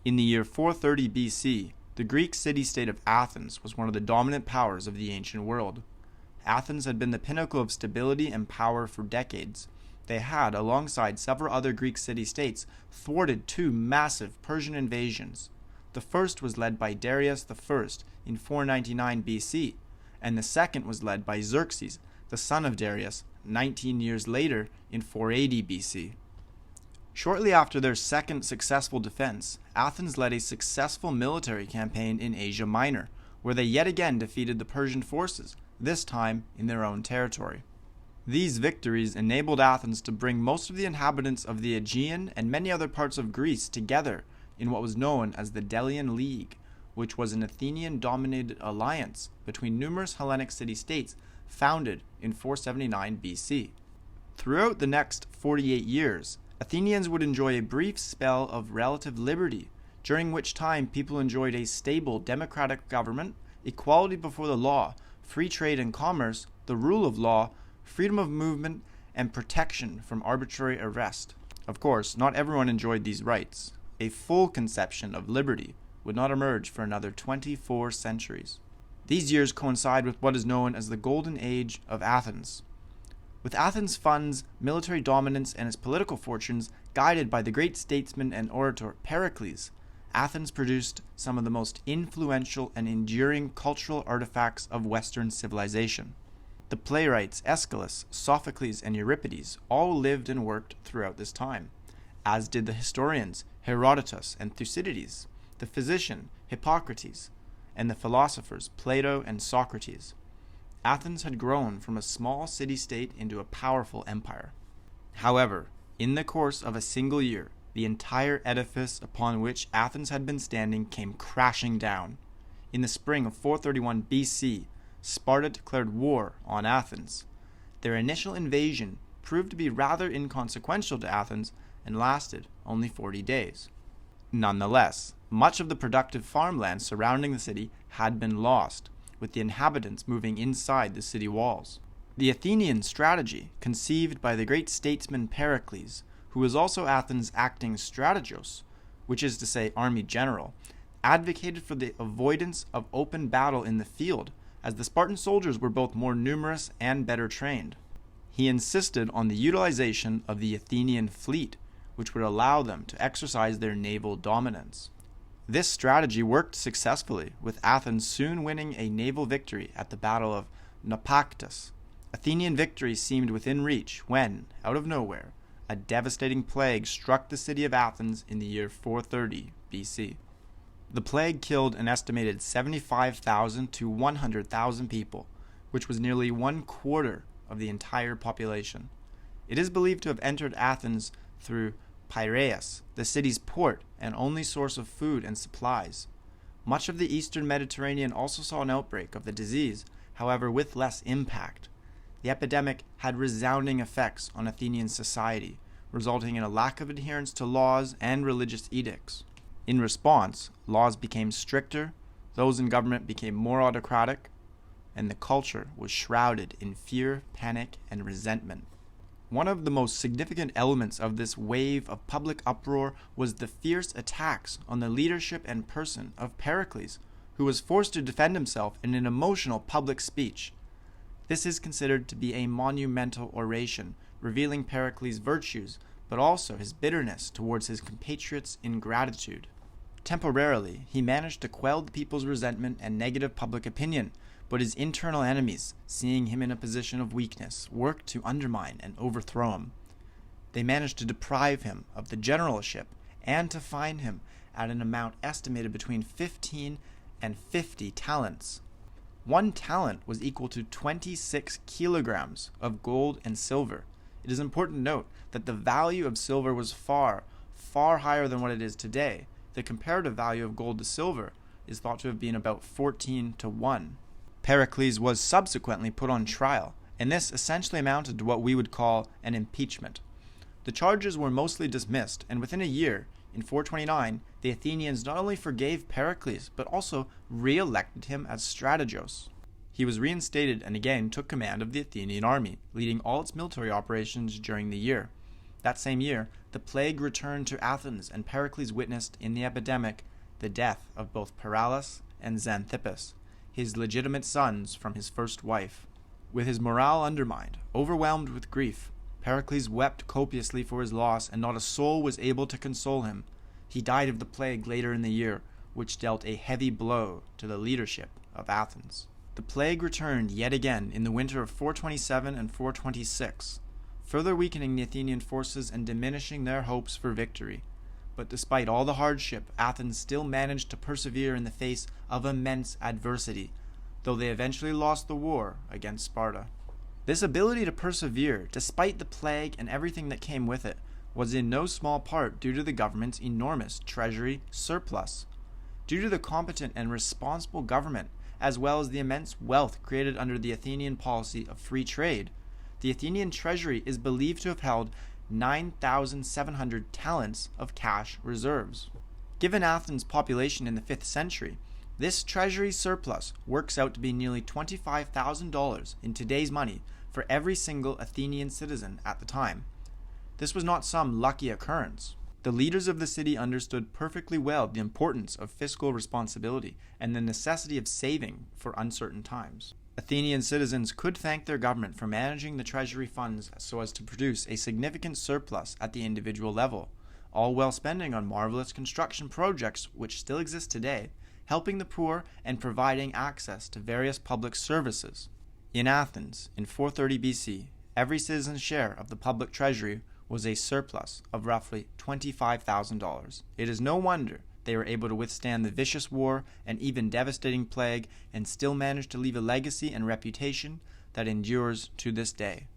In the year 430 BC, the Greek city-state of Athens was one of the dominant powers of the ancient world. Athens had been the pinnacle of stability and power for decades. They had, alongside several other Greek city-states, thwarted two massive Persian invasions. The first was led by Darius I in 499 BC, and the second was led by Xerxes, the son of Darius, 19 years later in 480 BC. Shortly after their second successful defense, Athens led a successful military campaign in Asia Minor, where they yet again defeated the Persian forces, this time in their own territory. These victories enabled Athens to bring most of the inhabitants of the Aegean and many other parts of Greece together in what was known as the Delian League, which was an Athenian-dominated alliance between numerous Hellenic city-states founded in 479 BC. Throughout the next 48 years, Athenians would enjoy a brief spell of relative liberty, during which time people enjoyed a stable democratic government, equality before the law, free trade and commerce, the rule of law, freedom of movement, and protection from arbitrary arrest. Of course, not everyone enjoyed these rights. A full conception of liberty would not emerge for another 24 centuries. These years coincide with what is known as the Golden Age of Athens. With Athens' funds, military dominance, and its political fortunes guided by the great statesman and orator Pericles, Athens produced some of the most influential and enduring cultural artifacts of Western civilization. The playwrights Aeschylus, Sophocles, and Euripides all lived and worked throughout this time, as did the historians Herodotus and Thucydides, the physician Hippocrates, and the philosophers Plato and Socrates. Athens had grown from a small city-state into a powerful empire. However, in the course of a single year, the entire edifice upon which Athens had been standing came crashing down. In the spring of 431 BC, Sparta declared war on Athens. Their initial invasion proved to be rather inconsequential to Athens and lasted only 40 days. Nonetheless, much of the productive farmland surrounding the city had been lost, with the inhabitants moving inside the city walls. The Athenian strategy, conceived by the great statesman Pericles, who was also Athens' acting strategos, which is to say army general, advocated for the avoidance of open battle in the field, as the Spartan soldiers were both more numerous and better trained. He insisted on the utilization of the Athenian fleet, which would allow them to exercise their naval dominance. This strategy worked successfully, with Athens soon winning a naval victory at the Battle of Naupactus. Athenian victory seemed within reach when, out of nowhere, a devastating plague struck the city of Athens in the year 430 BC. The plague killed an estimated 75,000 to 100,000 people, which was nearly 1/4 of the entire population. It is believed to have entered Athens through Piraeus, the city's port and only source of food and supplies. Much of the eastern Mediterranean also saw an outbreak of the disease, however with less impact. The epidemic had resounding effects on Athenian society, resulting in a lack of adherence to laws and religious edicts. In response, laws became stricter, those in government became more autocratic, and the culture was shrouded in fear, panic, and resentment. One of the most significant elements of this wave of public uproar was the fierce attacks on the leadership and person of Pericles, who was forced to defend himself in an emotional public speech. This is considered to be a monumental oration, revealing Pericles' virtues, but also his bitterness towards his compatriots' ingratitude. Temporarily, he managed to quell the people's resentment and negative public opinion, but his internal enemies, seeing him in a position of weakness, worked to undermine and overthrow him. They managed to deprive him of the generalship and to fine him at an amount estimated between 15 and 50 talents. 1 talent was equal to 26 kilograms of gold and silver. It is important to note that the value of silver was far, far higher than what it is today. The comparative value of gold to silver is thought to have been about 14 to 1. Pericles was subsequently put on trial, and this essentially amounted to what we would call an impeachment. The charges were mostly dismissed, and within a year, in 429, the Athenians not only forgave Pericles, but also re-elected him as strategos. He was reinstated and again took command of the Athenian army, leading all its military operations during the year. That same year, the the plague returned to Athens, and Pericles witnessed in the epidemic the death of both Pericles and Xanthippus, his legitimate sons from his first wife. With his morale undermined, overwhelmed with grief, Pericles wept copiously for his loss, and not a soul was able to console him. He died of the plague later in the year, which dealt a heavy blow to the leadership of Athens. The plague returned yet again in the winter of 427 and 426, further weakening the Athenian forces and diminishing their hopes for victory. But despite all the hardship, Athens still managed to persevere in the face of immense adversity, though they eventually lost the war against Sparta. This ability to persevere, despite the plague and everything that came with it, was in no small part due to the government's enormous treasury surplus. Due to the competent and responsible government, as well as the immense wealth created under the Athenian policy of free trade, the Athenian treasury is believed to have held 9,700 talents of cash reserves. Given Athens' population in the 5th century, this treasury surplus works out to be nearly $25,000 in today's money for every single Athenian citizen at the time. This was not some lucky occurrence. The leaders of the city understood perfectly well the importance of fiscal responsibility and the necessity of saving for uncertain times. Athenian citizens could thank their government for managing the treasury funds so as to produce a significant surplus at the individual level, all while spending on marvelous construction projects which still exist today, helping the poor and providing access to various public services. In Athens, in 430 BC, every citizen's share of the public treasury was a surplus of roughly $25,000. It is no wonder they were able to withstand the vicious war and even devastating plague and still manage to leave a legacy and reputation that endures to this day.